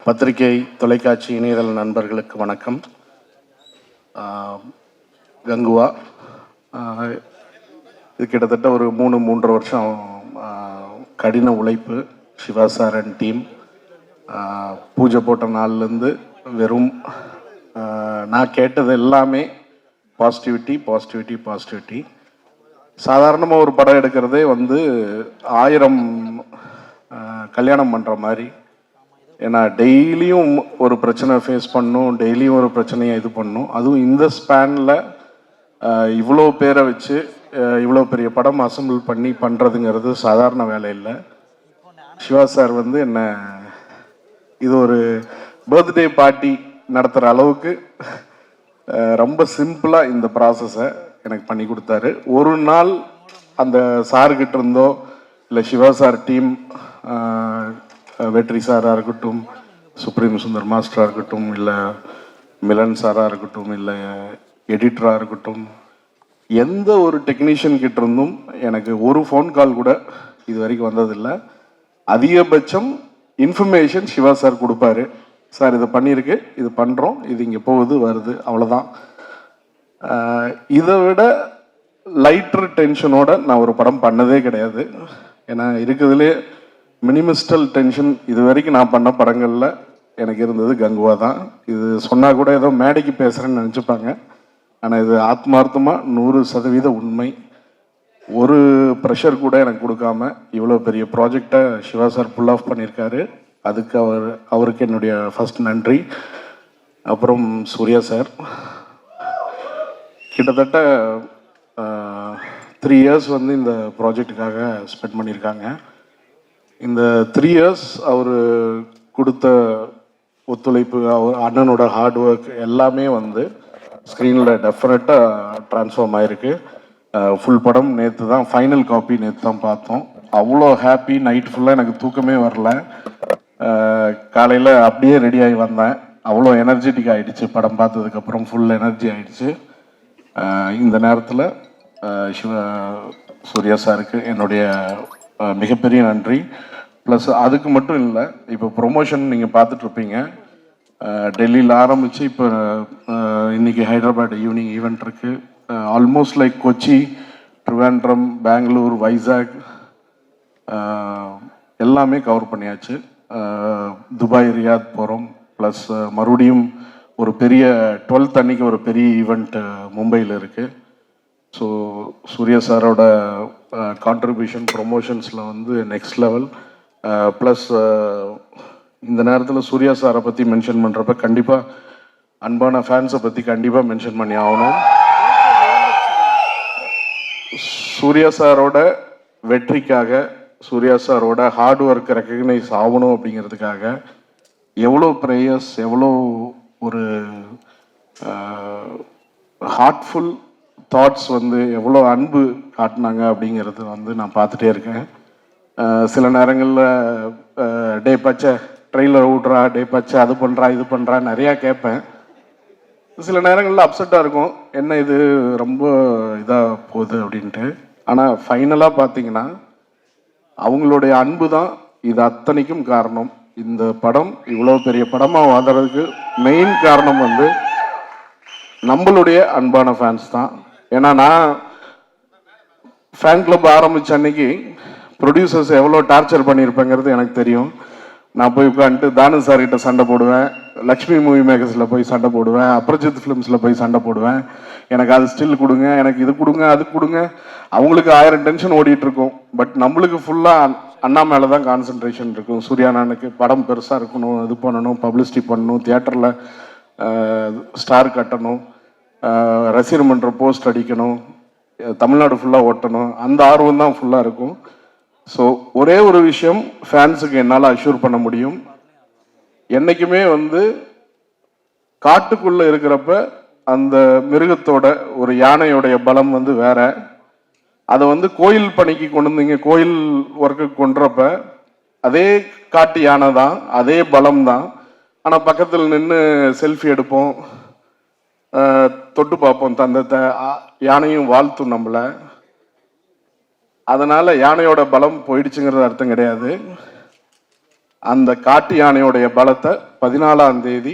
பத்திரிகை தொலைக்காட்சி இணையதள நண்பர்களுக்கு வணக்கம். கங்குவா இது கிட்டத்தட்ட ஒரு 3.5 வருஷம் கடின உழைப்பு. சிவா சார் அண்ட் டீம் பூஜை போட்ட நாள்லேருந்து வெறும் நான் கேட்டது எல்லாமே பாசிட்டிவிட்டி பாசிட்டிவிட்டி பாசிட்டிவிட்டி. சாதாரணமாக ஒரு படம் எடுக்கிறதே 1000 கல்யாணம் பண்ணுற மாதிரி. ஏன்னா டெய்லியும் ஒரு பிரச்சனை ஃபேஸ் பண்ணணும், டெய்லியும் ஒரு பிரச்சனையை இது பண்ணணும். அதுவும் இந்த ஸ்பேனில் இவ்வளோ பேரை வச்சு இவ்வளோ பெரிய படம் அசம்பிள் பண்ணி பண்ணுறதுங்கிறது சாதாரண வேலை இல்லை. சிவா சார் என்னை இது ஒரு பர்த்டே பார்ட்டி நடத்துகிற அளவுக்கு ரொம்ப சிம்பிளாக இந்த ப்ராசஸை எனக்கு பண்ணி கொடுத்தாரு. ஒரு நாள் அந்த சார்கிட்ட இருந்தோ இல்லை சிவா சார் டீம், வெற்றி சாராக இருக்கட்டும், சுப்ரீம் சுந்தர் மாஸ்டராக இருக்கட்டும், இல்லை மிலன் சாராக இருக்கட்டும், இல்லை எடிட்டராக இருக்கட்டும், எந்த ஒரு டெக்னீஷியன் கிட்ட இருந்தும் எனக்கு ஒரு ஃபோன் கால் கூட இது வரைக்கும் வந்ததில்லை. அதிகபட்சம் இன்ஃபர்மேஷன் சிவா சார் கொடுப்பாரு. சார் இதை பண்ணியிருக்கு, இது பண்ணுறோம், இது இங்கே போகுது வருது, அவ்வளோதான். இதை விட லைட்டர் டென்ஷனோட நான் ஒரு படம் பண்ணதே கிடையாது. ஏன்னா இருக்கிறதுலே மினிமிஸ்டல் டென்ஷன் இது வரைக்கும் நான் பண்ண படங்களில் எனக்கு இருந்தது கங்குவா தான். இது சொன்னால் கூட ஏதோ மேடைக்கு பேசுகிறேன்னு நினச்சிப்பாங்க. ஆனால் இது ஆத்மார்த்தமாக 100% உண்மை. ஒரு ப்ரெஷர் கூட எனக்கு கொடுக்காம இவ்வளோ பெரிய ப்ராஜெக்டை சிவா சார் புல் ஆஃப் பண்ணியிருக்காரு. அதுக்கு அவருக்கு என்னுடைய ஃபர்ஸ்ட் நன்றி. அப்புறம் சூர்யா சார் கிட்டத்தட்ட 3 இயர்ஸ் இந்த ப்ராஜெக்டுக்காக ஸ்பெண்ட் பண்ணியிருக்காங்க. இந்த 3 இயர்ஸ் அவர் கொடுத்த ஒத்துழைப்பு, அவர் அண்ணனோட ஹார்ட் ஒர்க் எல்லாமே ஸ்க்ரீனில் டெஃபினட்டாக ட்ரான்ஸ்ஃபார்ம் ஆகிருக்கு. ஃபுல் படம் நேற்று தான், ஃபைனல் காப்பி நேற்று தான் பார்த்தோம். அவ்வளோ ஹாப்பி. நைட் ஃபுல்லாக எனக்கு தூக்கமே வரல. காலையில் அப்படியே ரெடி ஆகி வந்தேன். அவ்வளோ எனர்ஜெட்டிக் ஆகிடுச்சு. படம் பார்த்ததுக்கப்புறம் ஃபுல் எனர்ஜி ஆகிடுச்சு. இந்த நேரத்தில் சூர்யா சாருக்கு என்னுடைய மிகப்பெரிய நன்றி. ப்ளஸ் அதுக்கு மட்டும் இல்லை, இப்போ ப்ரொமோஷன் நீங்கள் பார்த்துட்ருப்பீங்க. டெல்லியில் ஆரம்பித்து இப்போ இன்றைக்கி ஹைதராபாத் ஈவினிங் ஈவெண்ட் இருக்குது. ஆல்மோஸ்ட் லைக் கொச்சி, ட்ரிவாண்ட்ரம், பெங்களூர், வைசாக் எல்லாமே கவர் பண்ணியாச்சு. துபாய், ரியாத் போகிறோம். ப்ளஸ் மறுபடியும் ஒரு பெரிய 12th அன்னைக்கு ஒரு பெரிய ஈவெண்ட் மும்பையில் இருக்குது. ஸோ சூர்யா சாரோட கான்ட்ரிபியூஷன் ப்ரொமோஷன்ஸில் நெக்ஸ்ட் லெவல். ப்ளஸ் இந்த நேரத்தில் சூர்யா சாரை பற்றி மென்ஷன் பண்ணுறப்ப கண்டிப்பாக அன்பான ஃபேன்ஸை பற்றி கண்டிப்பாக மென்ஷன் பண்ணி ஆகணும். சூர்யா சாரோட வெற்றிக்காக, சூர்யா சாரோட ஹார்ட் ஒர்க் ரெக்கக்னைஸ் ஆகணும் அப்படிங்கிறதுக்காக எவ்வளோ ப்ரேயர்ஸ், எவ்வளோ ஒரு ஹார்ட்ஃபுல் தாட்ஸ், எவ்வளோ அன்பு காட்டினாங்க அப்படிங்கிறது நான் பார்த்துட்டே இருக்கேன். சில நேரங்களில் டே பச்சை ட்ரெயிலர் விட்றா, டே பச்சை அது பண்ணுறா இது பண்ணுறா நிறையா கேட்பேன். சில நேரங்களில் அப்செட்டாக இருக்கும், என்ன இது ரொம்ப இதாக போகுது அப்படின்ட்டு. ஆனால் ஃபைனலாக பார்த்தீங்கன்னா அவங்களுடைய அன்பு தான் இது அத்தனைக்கும் காரணம். இந்த படம் இவ்வளோ பெரிய படமாக வாங்குறதுக்கு மெயின் காரணம் நம்மளுடைய அன்பான ஃபேன்ஸ் தான். ஏன்னா நான் ஃபேன் கிளப் ஆரம்பித்த அன்னைக்கு ப்ரொடியூசர்ஸ் எவ்வளோ டார்ச்சர் பண்ணியிருப்பேங்கிறது எனக்கு தெரியும். நான் போய் உட்காந்துட்டு தானு சார்கிட்ட சண்டை போடுவேன், லக்ஷ்மி மூவி மேக்கர்ஸில் போய் சண்டை போடுவேன், அப்ரஜித் ஃபிலிம்ஸில் போய் சண்டை போடுவேன். எனக்கு அது ஸ்டில் கொடுங்க, எனக்கு இது கொடுங்க, அது கொடுங்க. அவங்களுக்கு 1000 டென்ஷன் ஓடிட்டு இருக்கும். பட் நம்மளுக்கு ஃபுல்லாக அண்ணா மேலே தான் கான்சன்ட்ரேஷன் இருக்கும். சூர்யானனுக்கு படம் பெருசாக இருக்கணும், இது பண்ணணும், பப்ளிசிட்டி பண்ணணும், தியேட்டரில் ஸ்டார் கட்டணும், ரசிகர் மன்ற போஸ்ட் அடிக்கணும், தமிழ்நாடு ஃபுல்லாக ஓட்டணும், அந்த ஆர்வம் தான் ஃபுல்லாக இருக்கும். ஸோ ஒரே ஒரு விஷயம் ஃபேன்ஸுக்கு என்னால் அஷ்யூர் பண்ண முடியும். என்றைக்குமே காட்டுக்குள்ளே இருக்கிறப்ப அந்த மிருகத்தோட ஒரு யானையோடைய பலம் வேற. அதை கோயில் பணிக்கு கொண்டு வந்தீங்க, கோயில் ஒர்க்குக்கு கொண்டுறப்ப அதே காட்டு யானை தான், அதே பலம் தான். ஆனால் பக்கத்தில் நின்று செல்ஃபி எடுப்போம், தொட்டு பார்ப்போம், தந்த யானையும் வாழ்த்தும் நம்மளை. அதனால யானையோட பலம் போயிடுச்சுங்கிறது அர்த்தம் கிடையாது. அந்த காட்டு யானையுடைய பலத்தை 14ஆம் தேதி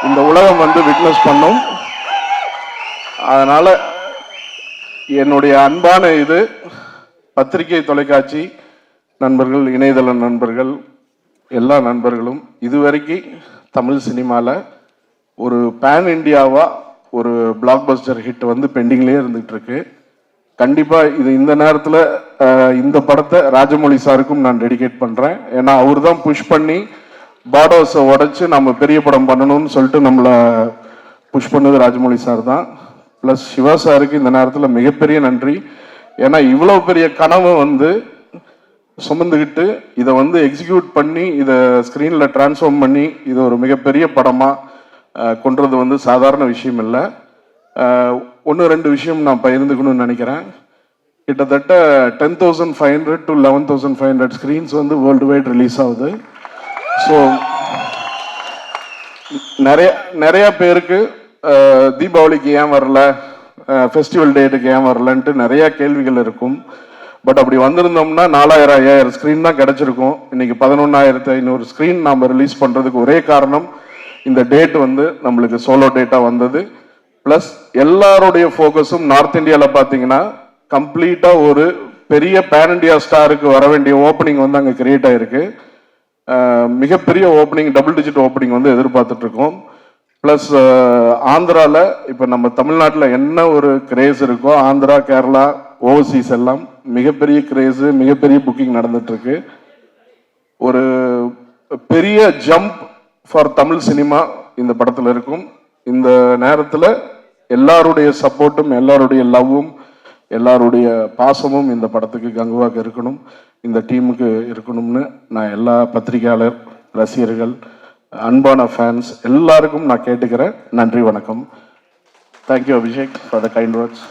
இந்த உலகம் வந்து விட்னஸ் பண்ணும். அதனால என்னுடைய அன்பான இது பத்திரிகை தொலைக்காட்சி நண்பர்கள், இணையதள நண்பர்கள், எல்லா நண்பர்களும் இதுவரைக்கும் தமிழ் சினிமாவில் ஒரு பேன் இண்டியாவா ஒரு பிளாக் பஸ்டர் ஹிட் வந்து பெண்டிங்லேயே இருந்துகிட்டு இருக்கு. கண்டிப்பாக இது இந்த நேரத்தில் இந்த படத்தை ராஜமௌழி சாருக்கும் நான் டெடிகேட் பண்ணுறேன். ஏன்னா அவர் தான் புஷ் பண்ணி பார்டர்ஸை உடைச்சு நம்ம பெரிய படம் பண்ணணும்னு சொல்லிட்டு நம்மளை புஷ் பண்ணது ராஜமௌழி சார் தான். ப்ளஸ் சிவா சாருக்கு இந்த நேரத்தில் மிகப்பெரிய நன்றி. ஏன்னா இவ்வளோ பெரிய கனவை வந்து சுமந்துக்கிட்டு இதை வந்து எக்ஸிக்யூட் பண்ணி இதை ஸ்க்ரீனில் டிரான்ஸ்ஃபார்ம் பண்ணி இதை ஒரு மிகப்பெரிய படமாக கொண்டுறது வந்து சாதாரண விஷயம் இல்லை. ஒன்று ரெண்டு விஷயம் நான் பகிர்ந்துக்கணும்னு நினைக்கிறேன். கிட்டத்தட்ட 10,500 to 11,500 ஸ்க்ரீன்ஸ் வந்து வேர்ல்டு வைட் ரிலீஸ் ஆகுது. ஸோ நிறைய பேருக்கு தீபாவளிக்கு ஏன் வரல, ஃபெஸ்டிவல் டேட்டுக்கு ஏன் வரலன்ட்டு நிறைய கேள்விகள் இருக்கும். பட் அப்படி வந்திருந்தோம்னா 4,000-5,000 ஸ்க்ரீன் தான் கிடைச்சிருக்கும். இன்னைக்கு 11,500 ஸ்க்ரீன் நாம் ரிலீஸ் பண்ணுறதுக்கு ஒரே காரணம் இந்த டேட் வந்து நம்மளுக்கு சோலோ டேட்டாக வந்தது. ப்ளஸ் எல்லாருடைய ஃபோக்கஸும் நார்த் இந்தியாவில் பார்த்தீங்கன்னா கம்ப்ளீட்டாக ஒரு பெரிய பேன் இண்டியா ஸ்டாருக்கு வர வேண்டிய ஓப்பனிங் வந்து அங்கே கிரியேட் ஆகிருக்கு. மிகப்பெரிய ஓப்பனிங், டபுள் டிஜிட் ஓப்பனிங் வந்து எதிர்பார்த்துட்ருக்கோம். ப்ளஸ் ஆந்திராவில் இப்போ நம்ம தமிழ்நாட்டில் என்ன ஒரு கிரேஸ் இருக்கோ ஆந்திரா, கேரளா, ஓவர்சீஸ் எல்லாம் மிகப்பெரிய கிரேஸு, மிகப்பெரிய புக்கிங் நடந்துட்டுருக்கு. ஒரு பெரிய ஜம்ப் ஃபார் தமிழ் சினிமா இந்த படத்தில் இருக்கும். இந்த நேரத்தில் எல்லாருடைய சப்போர்ட்டும், எல்லாருடைய லவ்வும், எல்லாருடைய பாசமும் இந்த படத்துக்கு கங்குவாக்கு இருக்கணும், இந்த டீமுக்கு இருக்கணும்னு நான் எல்லா பத்திரிகையாளர், ரசிகர்கள், அன்பான ஃபேன்ஸ் எல்லாருக்கும் நான் கேட்டுக்கிறேன். நன்றி, வணக்கம். Thank you Abhishek for the kind words.